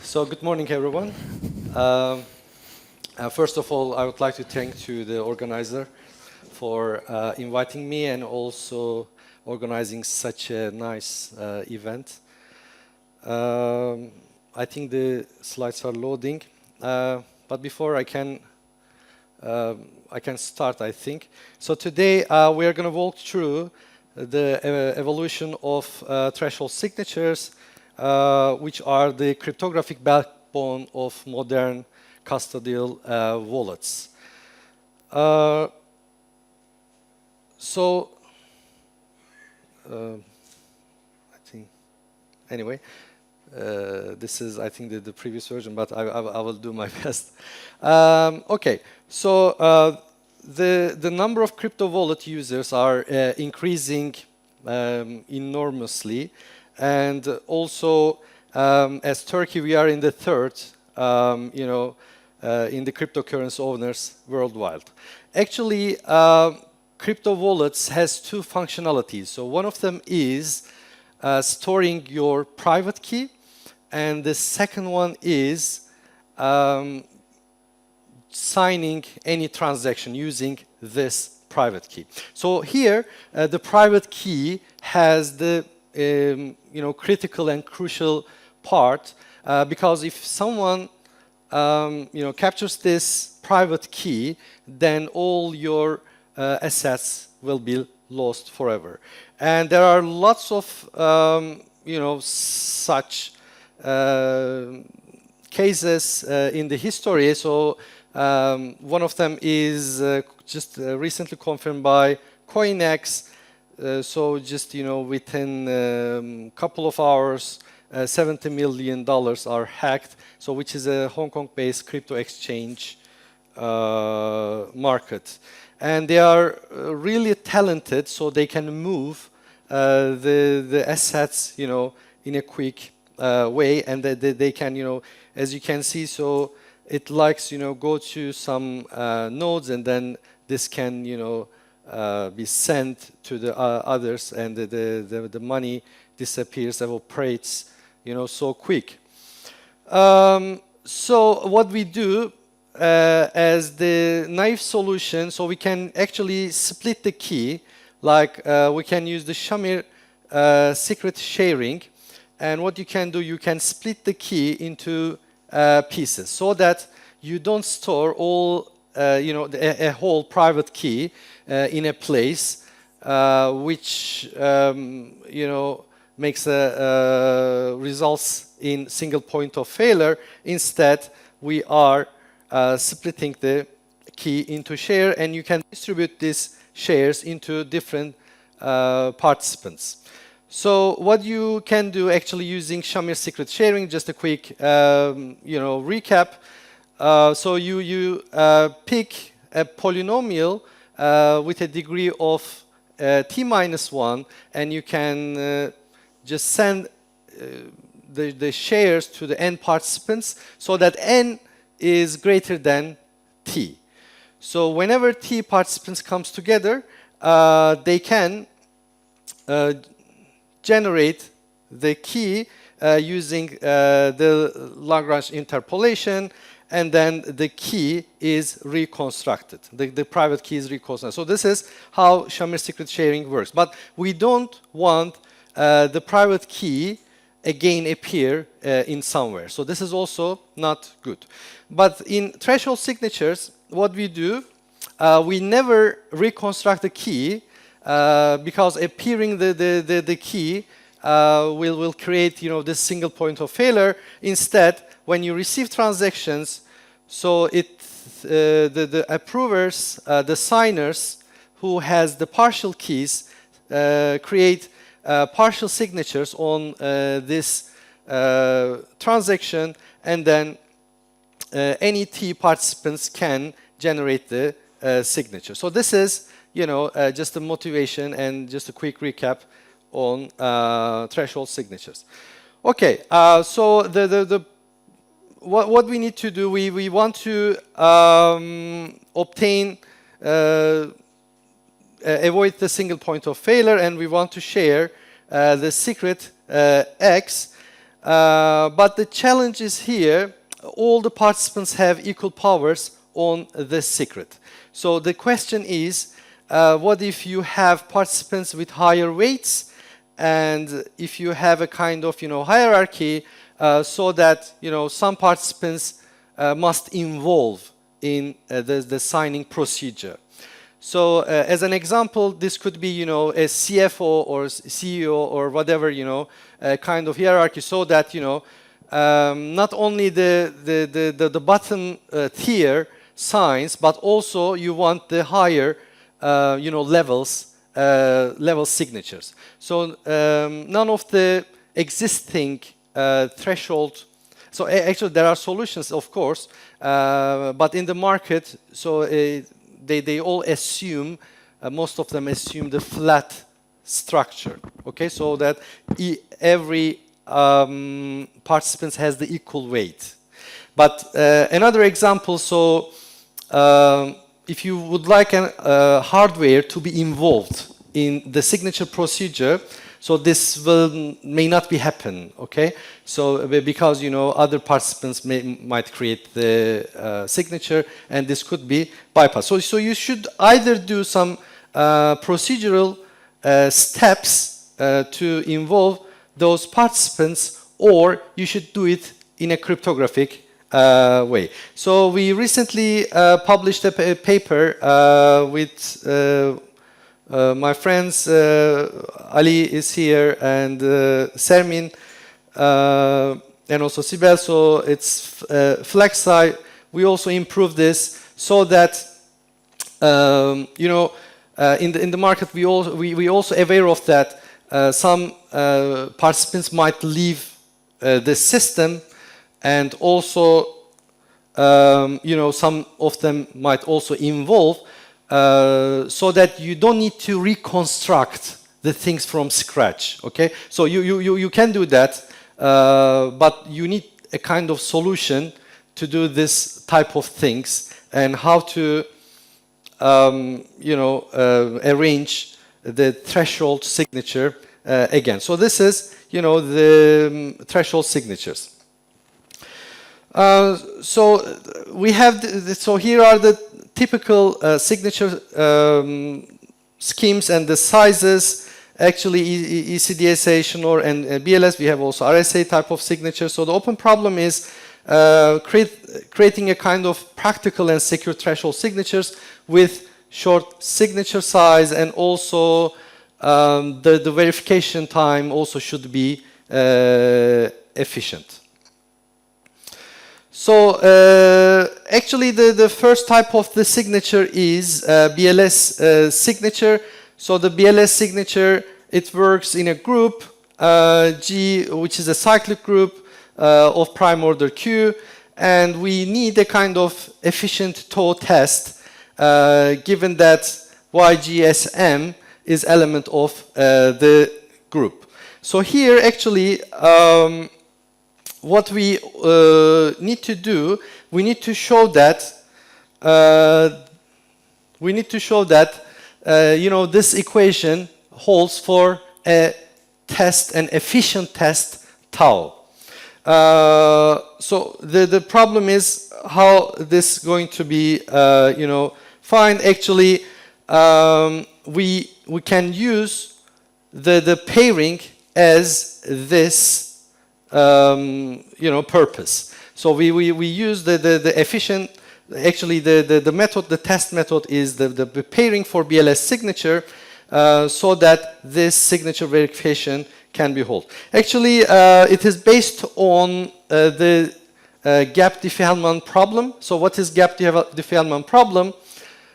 So good morning, everyone. First of all, I would like to thank to the organizer for inviting me and also organizing such a nice event. I think the slides are loading, but before I can start, I think. So today we are going to walk through the evolution of threshold signatures, which are the cryptographic backbone of modern custodial wallets. I think, anyway, this is, I think, the previous version, but I will do my best. Okay, so the number of crypto wallet users are increasing enormously. And also, as Turkey, we are in the third, in the cryptocurrency owners worldwide. Actually, crypto wallets has two functionalities. So one of them is storing your private key, and the second one is signing any transaction using this private key. So here, the private key has the critical and crucial part, because if someone captures this private key, then all your assets will be lost forever. And there are lots of such cases in the history. So one of them is just recently confirmed by CoinEx. So just, within a couple of hours, $70 million are hacked, so which is a Hong Kong-based crypto exchange market. And they are really talented, so they can move the assets, in a quick way, and they can, as you can see, so it likes, go to some nodes, and then this can, be sent to the others, and the money disappears, evaporates, so quick. So what we do as the naive solution, so we can actually split the key, like we can use the Schnorr secret sharing, and what you can do, you can split the key into pieces, so that you don't store all a whole private key in a place, which makes results in single point of failure. Instead, we are splitting the key into share, and you can distribute these shares into different participants. So what you can do actually using Schnorr secret sharing, just a quick recap. So you pick a polynomial with a degree of t-1, and you can just send the shares to the n participants, so that n is greater than t. So whenever t participants comes together, they can generate the key using the Lagrange interpolation, and then the key is reconstructed. The private key is reconstructed. So this is how Schnorr secret sharing works. But we don't want the private key again appear in somewhere. So this is also not good. But in threshold signatures, what we do, we never reconstruct the key, because appearing the key will create this single point of failure. Instead, when you receive transactions, so the approvers, the signers who has the partial keys, create partial signatures on this transaction, and then any T participants can generate the signature. So this is just a motivation and just a quick recap on threshold signatures. Okay, so what we need to do, we want to obtain, avoid the single point of failure, and we want to share the secret X. But the challenge is here, all the participants have equal powers on the secret. So the question is, what if you have participants with higher weights, and if you have a kind of, hierarchy, so that, some participants must involve in the signing procedure. So as an example, this could be, a CFO or CEO or whatever, kind of hierarchy, so that, not only the bottom tier signs, but also you want the higher, level signatures. So none of the existing threshold. So actually there are solutions, of course, but in the market, so they all assume, most of them assume the flat structure. Okay, so that every participant has the equal weight. But another example, so if you would like a hardware to be involved in the signature procedure, so this may not be happen, okay? So because, other participants might create the signature, and this could be bypassed. So you should either do some procedural steps to involve those participants, or you should do it in a cryptographic way. So we recently published a paper with my friends, Ali is here, and Sermin, and also Sibel. So it's FlexI. We also improved this so that, in the market, we also aware of that some participants might leave the system, and also, some of them might also involve, so that you don't need to reconstruct the things from scratch. Okay, so you can do that, but you need a kind of solution to do this type of things, and how to arrange the threshold signature again. So this is the threshold signatures. So we have so here are the typical signature schemes and the sizes. Actually, ECDSA, Schnorr, and BLS, we have also RSA type of signature. So the open problem is creating a kind of practical and secure threshold signatures with short signature size, and also the verification time also should be efficient. So actually the first type of the signature is BLS signature. So the BLS signature, it works in a group G, which is a cyclic group of prime order Q, and we need a kind of efficient toe test given that YGSM is element of the group. So here actually what we need to do, we need to show that this equation holds for a test, an efficient test tau. So the problem is how this is going to be find. Actually we can use the pairing as this purpose. So we use the efficient. Actually, the method, the test method, is the pairing for BLS signature, so that this signature verification can be held. Actually, it is based on the gap-Diffie-Hellman problem. So what is gap-Diffie-Hellman problem?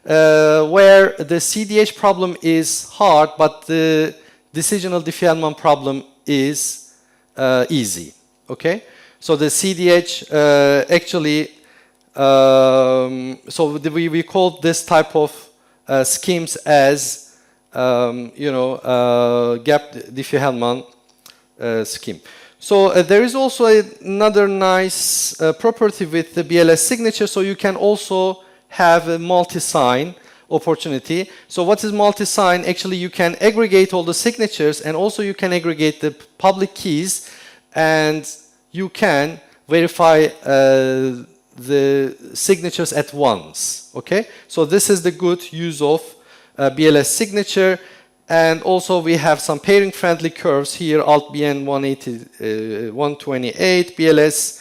Where the CDH problem is hard, but the decisional Diffie-Hellman problem is easy. Okay, so the CDH actually, so we call this type of schemes as gap-Diffie-Hellman scheme. So there is also another nice property with the BLS signature. So you can also have a multi-sign opportunity. So what is multi-sign? Actually, you can aggregate all the signatures, and also you can aggregate the public keys, and you can verify the signatures at once. Okay, so this is the good use of BLS signature. And also we have some pairing friendly curves here, alt BN 128 BLS,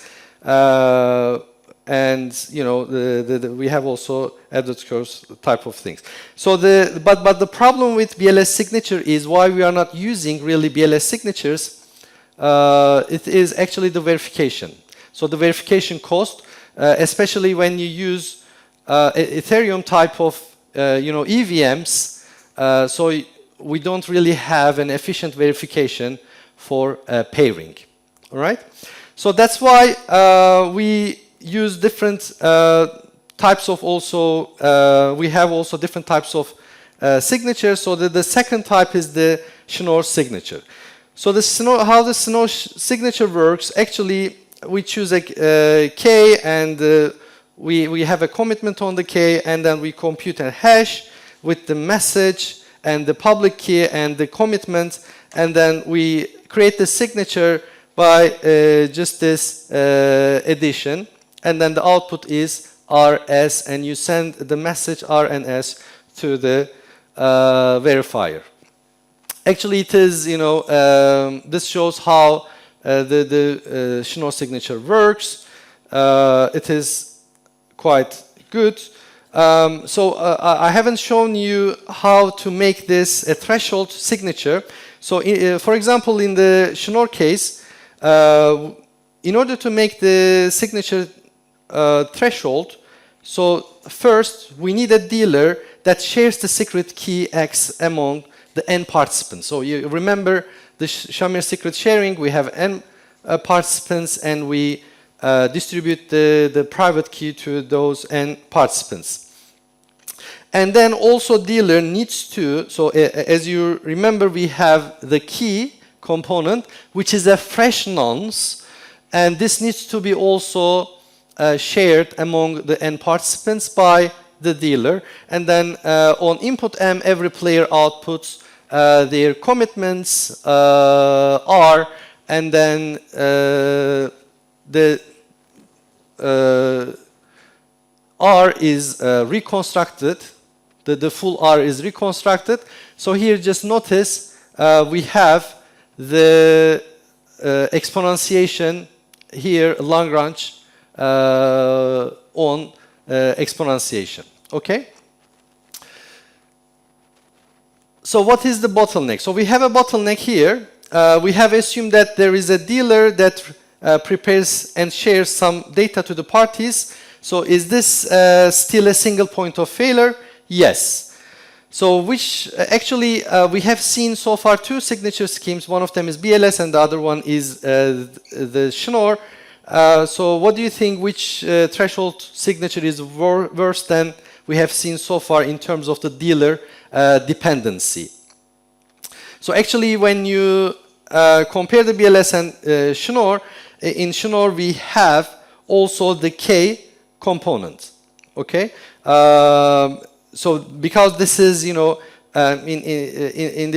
and you know we have also added curves type of things. So but the problem with BLS signature is why we are not using really BLS signatures. It is actually the verification. So the verification cost, especially when you use Ethereum type of EVMs, so we don't really have an efficient verification for pairing. All right. So that's why we use different types of also. We have also different types of signatures. So the second type is the Schnorr signature. So how the Schnorr signature works, actually we choose a key, and we have a commitment on the key, and then we compute a hash with the message and the public key and the commitment, and then we create the signature by just this addition, and then the output is RS, and you send the message R and S to the verifier. Actually, it is, this shows how the Schnorr signature works. It is quite good. So I haven't shown you how to make this a threshold signature. So for example, in the Schnorr case, in order to make the signature threshold, so first we need a dealer that shares the secret key X among the n participants. So you remember the Shamir secret sharing, we have n participants, and we distribute the private key to those n participants. And then also dealer needs to, so as you remember, we have the key component, which is a fresh nonce, and this needs to be also shared among the n participants by the dealer. And then on input M, every player outputs their commitments R, and then the R is reconstructed. The full R is reconstructed. So here just notice we have the exponentiation here, Lagrange on exponentiation. Okay? So what is the bottleneck? So we have a bottleneck here. We have assumed that there is a dealer that prepares and shares some data to the parties. So is this still a single point of failure? Yes. So which actually we have seen so far two signature schemes. One of them is BLS and the other one is the Schnorr. So what do you think, which threshold signature is worse than we have seen so far in terms of the dealer dependency? So actually when you compare the BLS and Schnorr, in Schnorr we have also the K component. Okay? So because this is, in the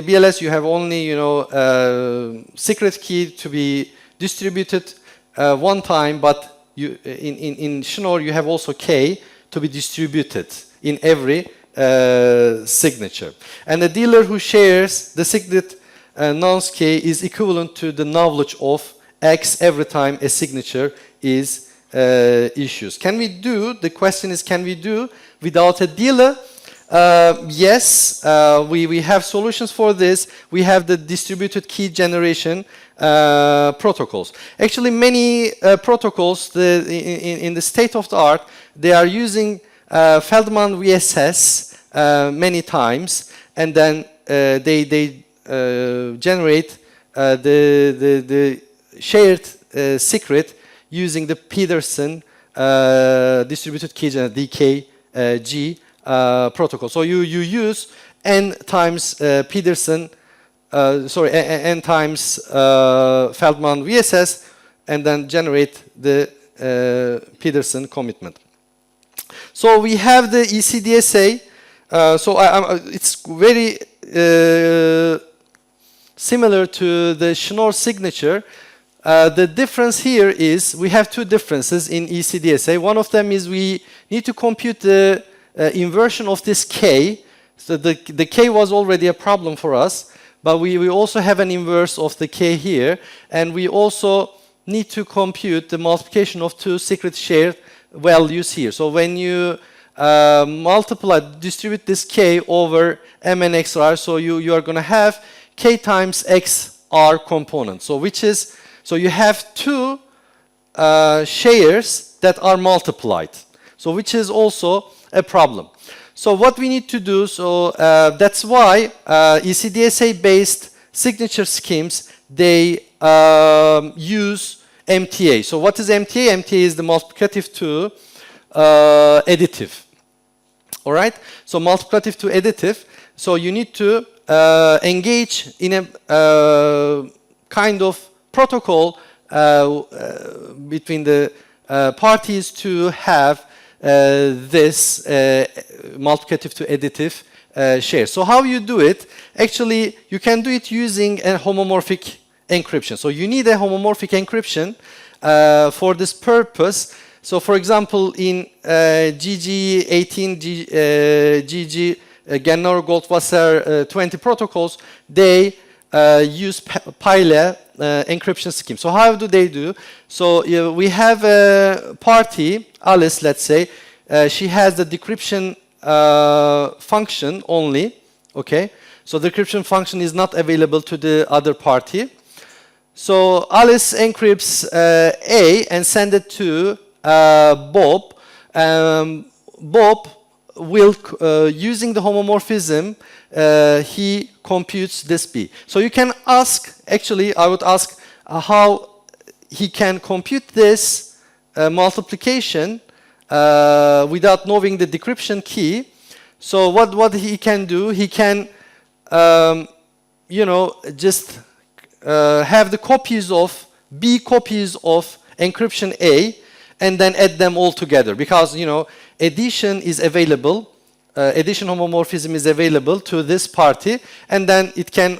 BLS you have only, secret key to be distributed one time, but in Schnorr you have also K to be distributed in every signature. And the dealer who shares the secret nonce K is equivalent to the knowledge of X every time a signature is issued. Can we do, the question is, can we do without a dealer? Yes, we have solutions for this. We have the distributed key generation protocols. Actually, many protocols in the state of the art, they are using Feldman VSS many times, and then they generate the shared secret using the Peterson distributed key DKG protocol. So you use n times Peterson, n times Feldman VSS, and then generate the Peterson commitment. So we have the ECDSA. It's very similar to the Schnorr signature. the difference here is we have two differences in ECDSA. One of them is we need to compute the inversion of this K. So the K was already a problem for us, but we also have an inverse of the K here, and we also need to compute the multiplication of two secret shared values here. So when you distribute this K over M and XR, so you are going to have K times XR component. So you have two shares that are multiplied. So which is also a problem. So what we need to do, so that's why ECDSA-based signature schemes, they use MTA. So what is MTA? MTA is the multiplicative to additive. All right? So multiplicative to additive. So you need to engage in a kind of protocol between the parties to have this multiplicative to additive share. So how you do it? Actually, you can do it using a homomorphic encryption. So you need a homomorphic encryption for this purpose. So for example, in GG18, GG Schnorr, Goldwasser 20 protocols, they use Pyle encryption scheme. So how do they do? So we have a party, Alice, let's say. She has the decryption function only. Okay. So the decryption function is not available to the other party. So Alice encrypts A and send it to Bob. Bob will, using the homomorphism, he computes this B. So you can ask, actually, I would ask how he can compute this multiplication without knowing the decryption key. So what he can do, he can, just have the copies of B copies of encryption A and then add them all together, because addition is available, addition homomorphism is available to this party, and then it can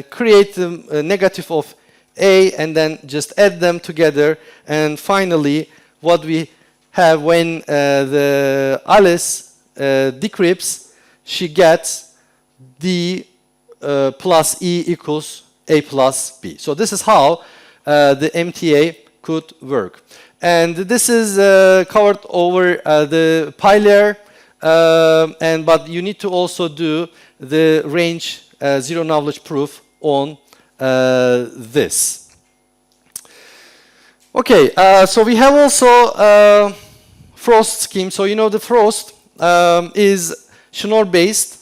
create the negative of A and then just add them together, and finally what we have when the Alice decrypts, she gets D plus E equals A plus B. So this is how the MTA could work. And this is covered over the Pyle, but you need to also do the range zero knowledge proof on this. Okay, so we have also Frost scheme. So the Frost is Schnorr based.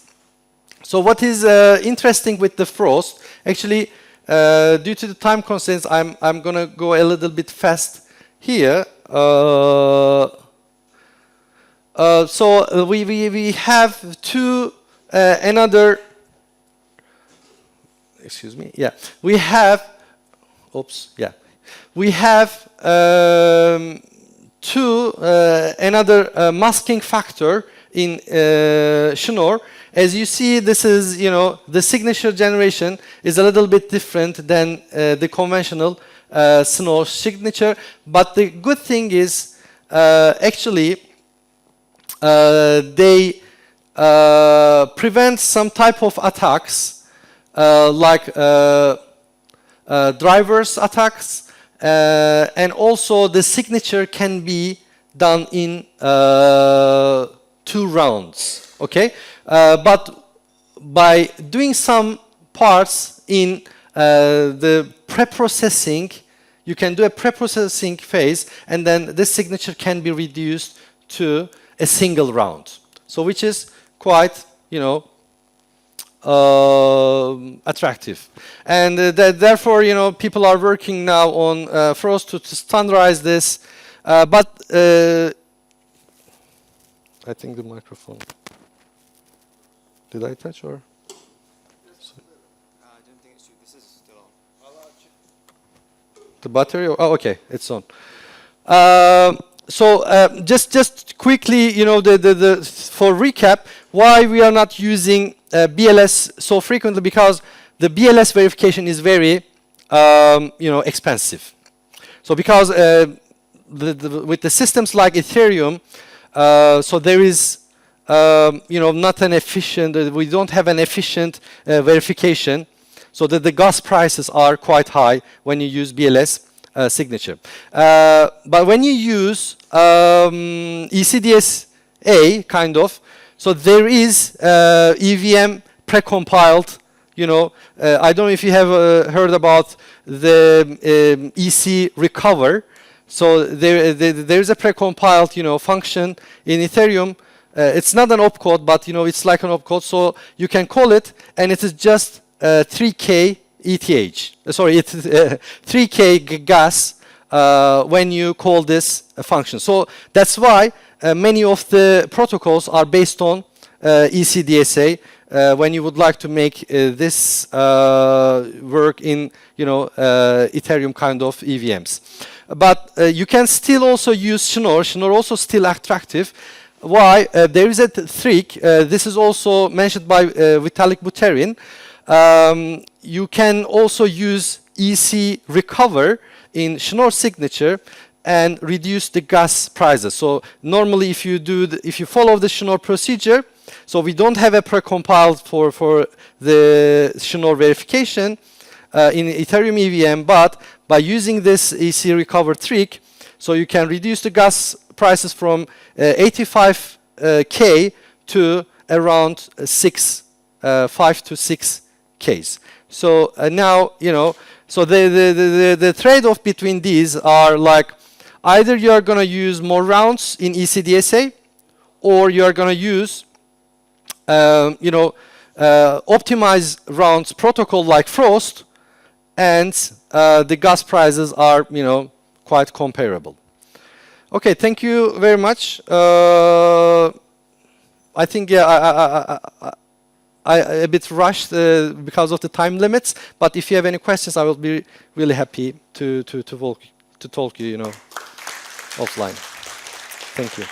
So what is interesting with the Frost, actually, due to the time constraints, I'm going to go a little bit fast here. So we have two another. Excuse me. Yeah, we have. Oops. Yeah, we have two another masking factor in Schnorr. As you see, this is, the signature generation is a little bit different than the conventional Schnorr signature. But the good thing is, actually, they prevent some type of attacks, like drivers attacks, and also the signature can be done in 2 rounds. Okay. But by doing some parts in the pre-processing, you can do a pre-processing phase, and then this signature can be reduced to a single round. So which is quite, attractive. And therefore, people are working now on Frost to standardize this. But I think the microphone. Did I touch or? I don't think it's true. This is still on. The battery? Oh, okay, it's on. So just quickly, for recap, why we are not using BLS so frequently, because the BLS verification is very, expensive. So because with the systems like Ethereum, so there is not an efficient. We don't have an efficient verification, so that the gas prices are quite high when you use BLS signature. But when you use ECDSA kind of, so there is EVM precompiled. I don't know if you have heard about the EC recover. So there's a precompiled, function in Ethereum. It's not an opcode, but it's like an opcode. So you can call it, and it is just 3K ETH. Sorry, it's 3K gas when you call this function. So that's why many of the protocols are based on ECDSA. When you would like to make this work in Ethereum kind of EVMs. But you can still also use Schnorr. Schnorr also still attractive. Why? There is a trick. This is also mentioned by Vitalik Buterin. You can also use EC recover in Schnorr signature and reduce the gas prices. So normally, if you follow the Schnorr procedure, so we don't have a precompiled for the Schnorr verification in Ethereum EVM, but by using this EC recover trick, so you can reduce the gas prices from 85K to around 5 to 6Ks. So now, so the trade-off between these are like either you are going to use more rounds in ECDSA, or you are going to use optimize rounds protocol like Frost, and the gas prices are quite comparable. Okay, thank you very much. I think I a bit rushed because of the time limits, but if you have any questions, I will be really happy to talk you offline. Thank you.